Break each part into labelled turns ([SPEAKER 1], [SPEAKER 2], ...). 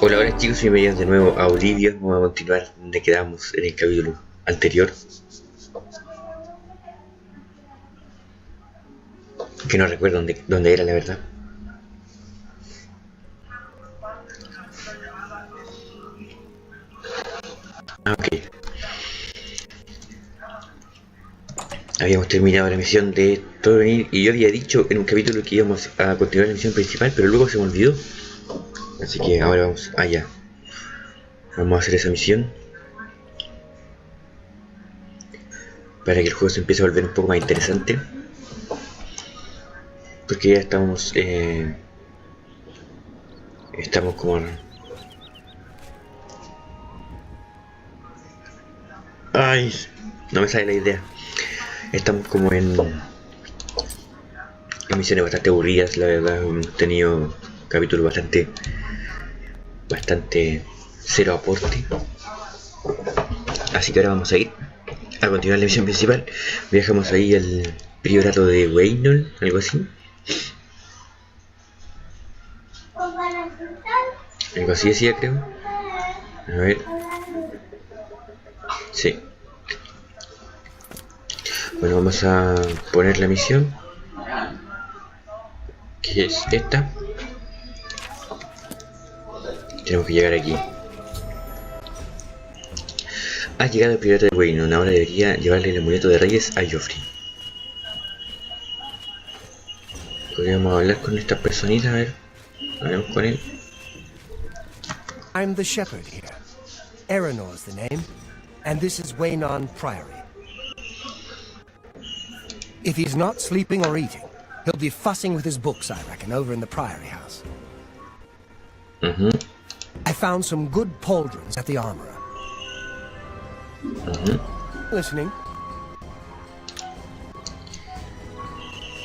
[SPEAKER 1] Hola, hola chicos, bienvenidos de nuevo a Oblivion. Vamos a continuar donde quedamos en el capítulo anterior, que no recuerdo dónde era, la verdad. Ok. Habíamos terminado la misión de Tornir y yo había dicho en un capítulo que íbamos a continuar la misión principal, pero luego se me olvidó. Así que ahora vamos allá. Vamos a hacer esa misión para que el juego se empiece a volver un poco más interesante, porque ya estamos como... Ay, no me sale la idea. Estamos como en misiones bastante aburridas, la verdad. Hemos tenido capítulos bastante cero aporte. Así que ahora vamos a ir a continuar la misión principal. Viajamos ahí al priorato de Weynol, algo así. Algo así decía, creo. A ver. Sí. Bueno, vamos a poner la misión, que es esta. Tenemos que llegar aquí. Ha llegado el pirata de Weynol. Ahora debería llevarle el amuleto de reyes a Joffrey. Podríamos hablar con esta personita, a ver. Hablamos con él.
[SPEAKER 2] I'm the shepherd here. Irehnko is the name, and this is Weynol Priory. If he's not sleeping or eating, he'll be fussing with his books, I reckon, over in the Priory house. I found some good pauldrons at the armorer. Listening.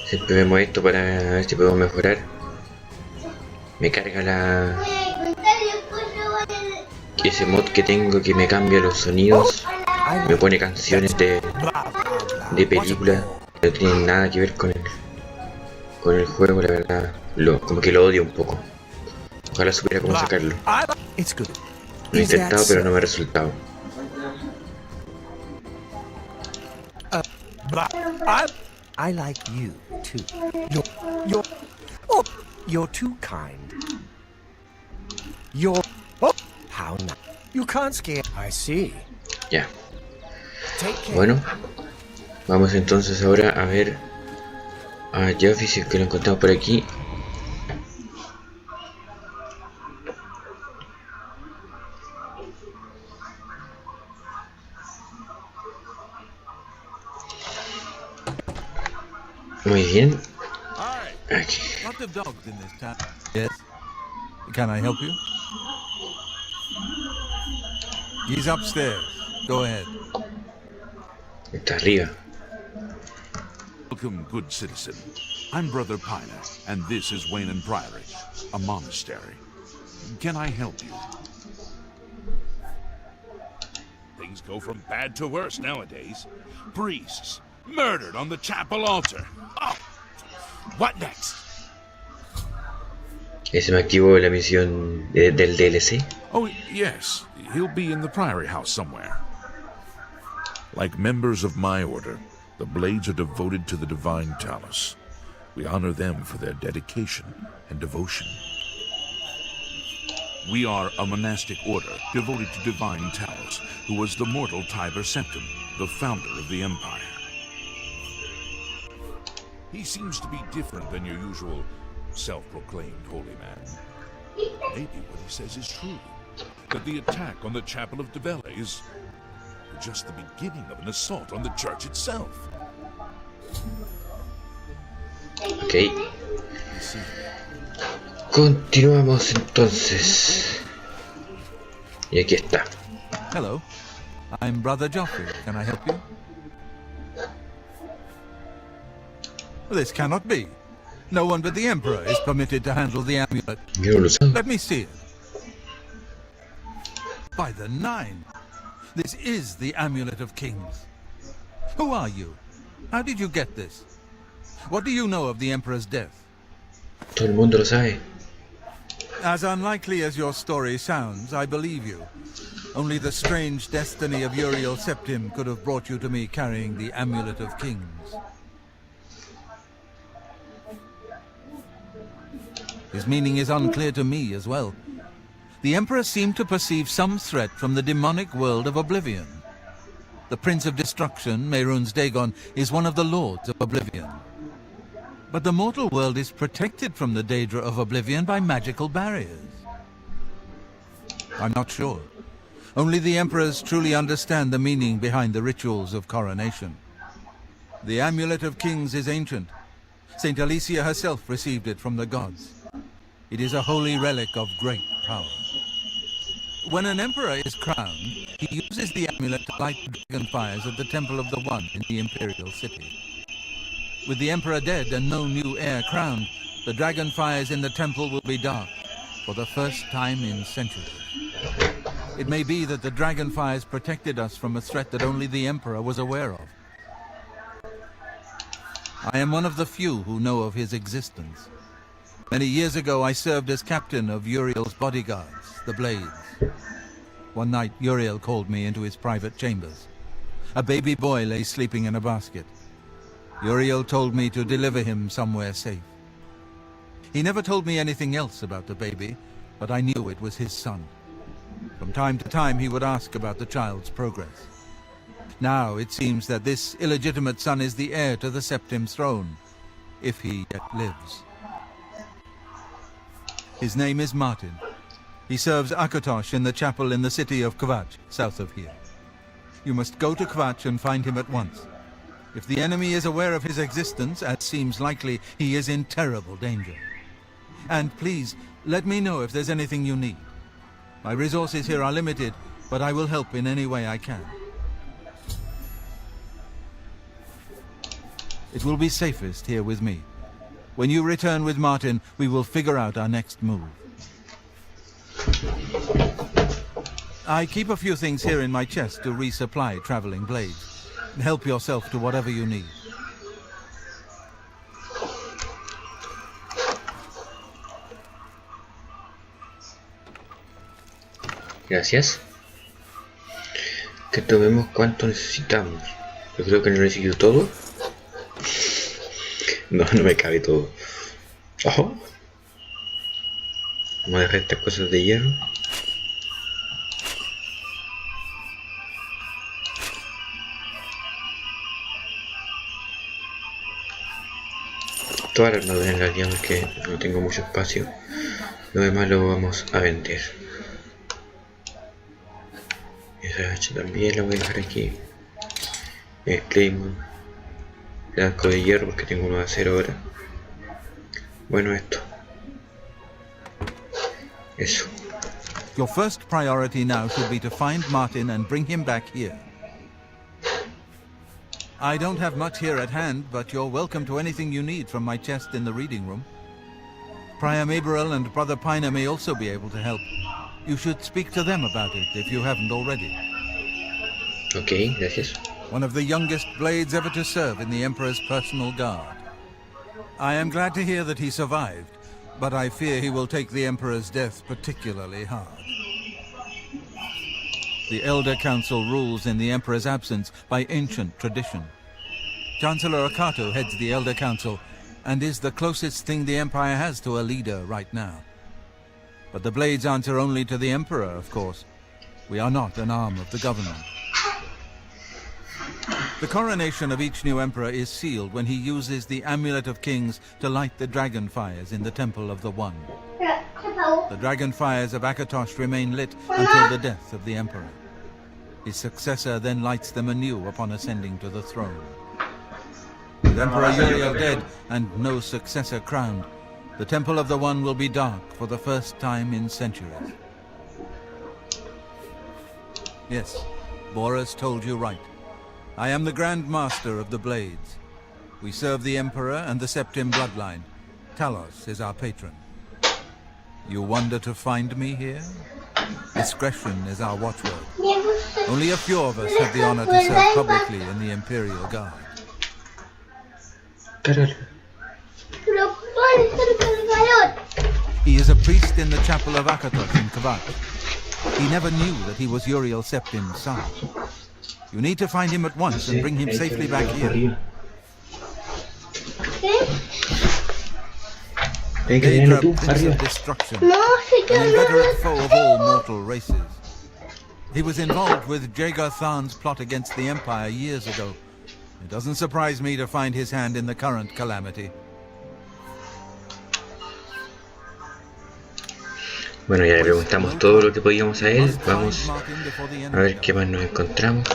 [SPEAKER 1] Siempre vemos esto para ver si podemos mejorar. Me carga ese mod que tengo que me cambia los sonidos. Me pone canciones de películas que no tienen nada que ver con el juego, la verdad. Como que lo odio un poco. Ojalá supiera cómo sacarlo. Lo he intentado, pero no me ha resultado.
[SPEAKER 2] I like you too. You're too kind. How now? You can't scare. I see.
[SPEAKER 1] Ya. Bueno, vamos entonces ahora a ver a Joffrey, si es que lo encontramos por aquí. Muy bien. Aquí.
[SPEAKER 3] Lots of dogs in this town. Yes. Can I help you? He's upstairs. Go ahead.
[SPEAKER 1] Está arriba.
[SPEAKER 3] Welcome, good citizen. I'm Brother Piner, and this is Weynol Priory, a monastery. Can I help you? Things go from bad to worse nowadays. Priests murdered on the chapel altar. Oh, what next?
[SPEAKER 1] Ese me activó la misión del DLC.
[SPEAKER 3] Oh, yes. He'll be in the Priory house somewhere. Like members of my order, the Blades are devoted to the Divine Talus. We honor them for their dedication and devotion. We are a monastic order devoted to Divine Talus, who was the mortal Tiber Septim, the founder of the Empire. He seems to be different than your usual self-proclaimed holy man. Maybe what he says is true, that the attack on the Chapel of Devele is just the beginning of an assault on the church itself.
[SPEAKER 1] Ok. Continuamos entonces. Y aquí está.
[SPEAKER 3] Hello, I'm Brother Joffrey. Can I help you? This cannot be. No one but the Emperor is permitted to handle the amulet. Let me see it. By the Nine, this is the Amulet of Kings. Who are you? How did you get this? What do you know of the Emperor's death?
[SPEAKER 1] Todo el mundo lo sabe.
[SPEAKER 4] As unlikely as your story sounds, I believe you. Only the strange destiny of Uriel Septim could have brought you to me carrying the Amulet of Kings. His meaning is unclear to me as well. The Emperor seemed to perceive some threat from the demonic world of Oblivion. The Prince of Destruction, Mehrunes Dagon, is one of the Lords of Oblivion. But the mortal world is protected from the Daedra of Oblivion by magical barriers. I'm not sure. Only the Emperors truly understand the meaning behind the rituals of coronation. The Amulet of Kings is ancient. Saint Alicia herself received it from the gods. It is a holy relic of great power. When an emperor is crowned, he uses the amulet to light the dragon fires at the Temple of the One in the Imperial City. With the emperor dead and no new heir crowned, the dragon fires in the temple will be dark for the first time in centuries. It may be that the dragon fires protected us from a threat that only the emperor was aware of. I am one of the few who know of his existence. Many years ago I served as captain of Uriel's bodyguards, the Blades. One night Uriel called me into his private chambers. A baby boy lay sleeping in a basket. Uriel told me to deliver him somewhere safe. He never told me anything else about the baby, but I knew it was his son. From time to time he would ask about the child's progress. Now it seems that this illegitimate son is the heir to the Septim throne, if he yet lives. His name is Martin. He serves Akatosh in the chapel in the city of Kvatch, south of here. You must go to Kvatch and find him at once. If the enemy is aware of his existence, as seems likely, he is in terrible danger. And please, let me know if there's anything you need. My resources here are limited, but I will help in any way I can. It will be safest here with me. When you return with Martin, we will figure out our next move. I keep a few things here in my chest to resupply traveling blades. Help yourself to whatever you need.
[SPEAKER 1] Gracias. Que tomemos cuánto necesitamos. Yo creo que no necesito todo. No, no me cabe todo. Ojo. Vamos a dejar estas cosas de hierro. Toda la armadura en realidad porque no tengo mucho espacio. Lo demás lo vamos a vender. Esa hacha también la voy a dejar aquí. El claymore. El arco de hierro porque tengo uno de acero ahora. Bueno, esto. Eso.
[SPEAKER 4] Your first priority now should be to find Martin and bring him back here. I don't have much here at hand, but you're welcome to anything you need from my chest in the reading room. Prior Maberel and Brother Piner may also be able to help. You should speak to them about it if you haven't already.
[SPEAKER 1] Okay, gracias.
[SPEAKER 4] One of the youngest blades ever to serve in the Emperor's personal guard. I am glad to hear that he survived, but I fear he will take the Emperor's death particularly hard. The Elder Council rules in the Emperor's absence by ancient tradition. Chancellor Akato heads the Elder Council and is the closest thing the Empire has to a leader right now. But the Blades answer only to the Emperor, of course. We are not an arm of the government. The coronation of each new Emperor is sealed when he uses the Amulet of Kings to light the dragon fires in the Temple of the One. The dragon fires of Akatosh remain lit until the death of the Emperor. His successor then lights them anew upon ascending to the throne. With Emperor Uriel dead and no successor crowned, the Temple of the One will be dark for the first time in centuries. Yes, Boris told you right. I am the Grand Master of the Blades. We serve the Emperor and the Septim bloodline. Talos is our patron. You wonder to find me here? Discretion is our watchword. Only a few of us have the honor to serve publicly in the Imperial Guard. He is a priest in the chapel of Akatos in Kvat. He never knew that he was Uriel Septim's son. You need to find him at once and bring him safely back here. Daedra, prince of destruction, an inveterate foe of all mortal races. He was involved with Jagar Tharn's plot against the Empire years ago. It doesn't surprise me to find his hand in the current calamity.
[SPEAKER 1] Bueno, ya le preguntamos todo lo que podíamos a él. Vamos a ver qué más nos encontramos.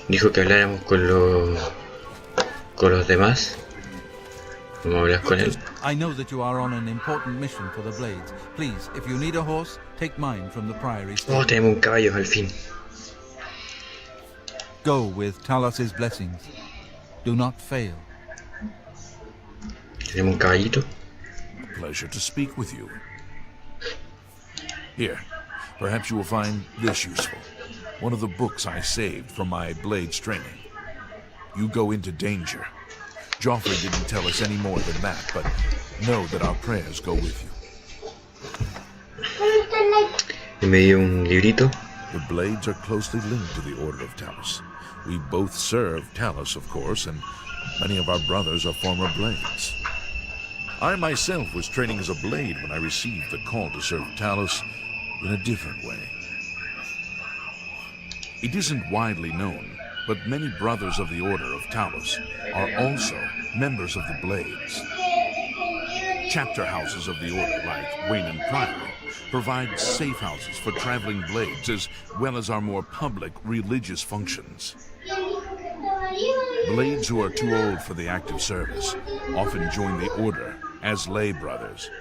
[SPEAKER 1] Dijo que habláramos con los demás. Vamos a hablar con él.
[SPEAKER 4] I know that you are on an important mission for the Blades. Please, if you need a horse, take mine from the Priory stable.
[SPEAKER 1] Oh, tenemos un caballo al fin.
[SPEAKER 4] Go with Talos's blessings. Do not fail.
[SPEAKER 1] Tenemos un caballito.
[SPEAKER 3] Pleasure to speak with you. Here, perhaps you will find this useful. One of the books I saved from my Blades training. You go into danger. Joffrey didn't tell us any more than that, but know that our prayers go with you.
[SPEAKER 1] Y me dio un librito.
[SPEAKER 3] The Blades are closely linked to the Order of Talos. We both serve Talos, of course, and many of our brothers are former Blades. I myself was training as a Blade when I received the call to serve Talos in a different way. It isn't widely known, but many brothers of the Order of Talos are also members of the Blades. Chapter houses of the Order, like Wayne Priory, provide safe houses for traveling Blades as well as our more public religious functions. Blades who are too old for the active service often join the Order as lay brothers.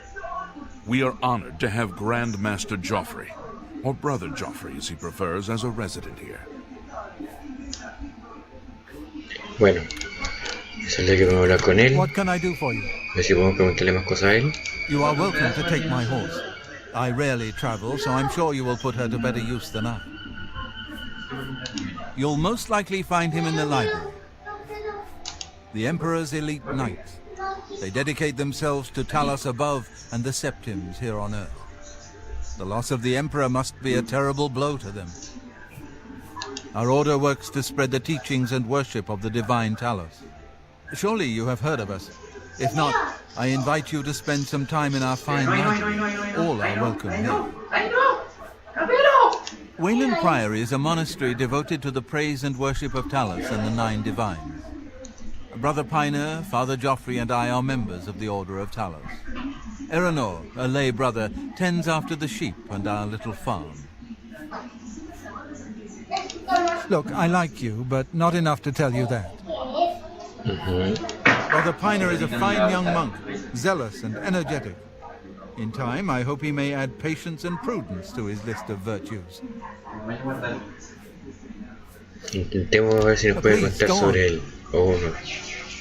[SPEAKER 3] We are honored to have Grand Master Joffrey, or Brother Joffrey as he prefers, as a resident here.
[SPEAKER 1] Bueno, eso es lo que vamos a hablar con él.
[SPEAKER 4] What can I do for you?
[SPEAKER 1] A ver si podemos preguntarle más cosas a él.
[SPEAKER 4] You are welcome to take my horse. I rarely travel, so I'm sure you will put her to better use than I. You'll most likely find him in the library. The Emperor's elite knights. They dedicate themselves to Talos above and the Septims here on Earth. The loss of the Emperor must be a terrible blow to them. Our order works to spread the teachings and worship of the divine Talos. Surely you have heard of us. If not, I invite you to spend some time in our fine library. All are welcome here. Wayne Priory is a monastery devoted to the praise and worship of Talos and the Nine Divines. Brother Piner, Father Joffrey, and I are members of the Order of Talos. Irehnko, a lay brother, tends after the sheep and our little farm. Look, I like you, but not enough to tell you that. Brother Piner is a fine young monk, zealous and energetic. In time, I hope he may add patience and prudence to his list of virtues.
[SPEAKER 1] Intentemos ver si nos puede contar sobre él. O no.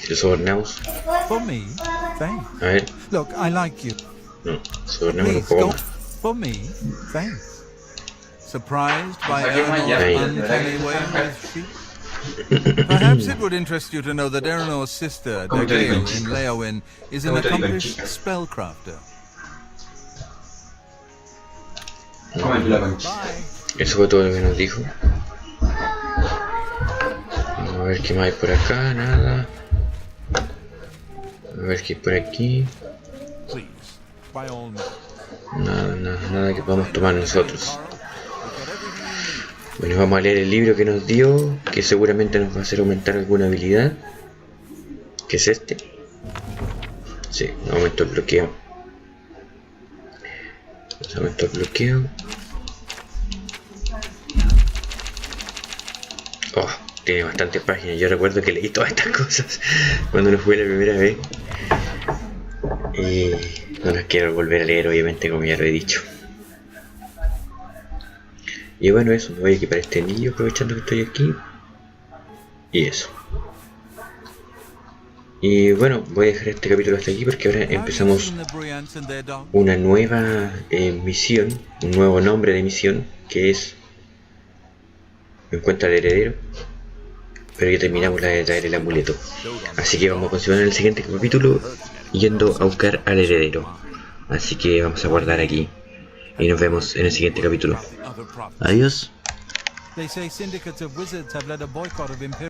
[SPEAKER 1] Si lo sobornamos.
[SPEAKER 4] For me, thanks.
[SPEAKER 1] A ver.
[SPEAKER 4] Look, I like you.
[SPEAKER 1] No, sobornamos un
[SPEAKER 4] Please,
[SPEAKER 1] poco
[SPEAKER 4] go.
[SPEAKER 1] más.
[SPEAKER 4] For me, thanks. Surprised by Irehnko's uncanny way with sheep? Perhaps it would interest you to know that Irehnko's sister, Dagail in Leowyn, is an accomplished spellcrafter.
[SPEAKER 1] Eso fue todo lo que nos dijo. Vamos a ver qué más hay por acá, nada. A ver qué hay por aquí. Nada que podamos tomar nosotros. Bueno, vamos a leer el libro que nos dio, que seguramente nos va a hacer aumentar alguna habilidad. ¿Qué es este? Sí, nos aumentó el bloqueo. Nos aumentó el bloqueo. Oh, tiene bastantes páginas. Yo recuerdo que leí todas estas cosas cuando lo jugué la primera vez. Y no las quiero volver a leer, obviamente, como ya lo he dicho. Y bueno, eso, me voy a equipar este anillo aprovechando que estoy aquí. Y eso. Y bueno, voy a dejar este capítulo hasta aquí porque ahora empezamos una nueva misión, un nuevo nombre de misión, que es Encuentra al heredero. Pero ya terminamos la de traer el amuleto. Así que vamos a continuar en el siguiente capítulo yendo a buscar al heredero. Así que vamos a guardar aquí. Y nos vemos en el siguiente capítulo.
[SPEAKER 5] Adiós.
[SPEAKER 4] They say syndicates of wizards have led a boycott of Imperial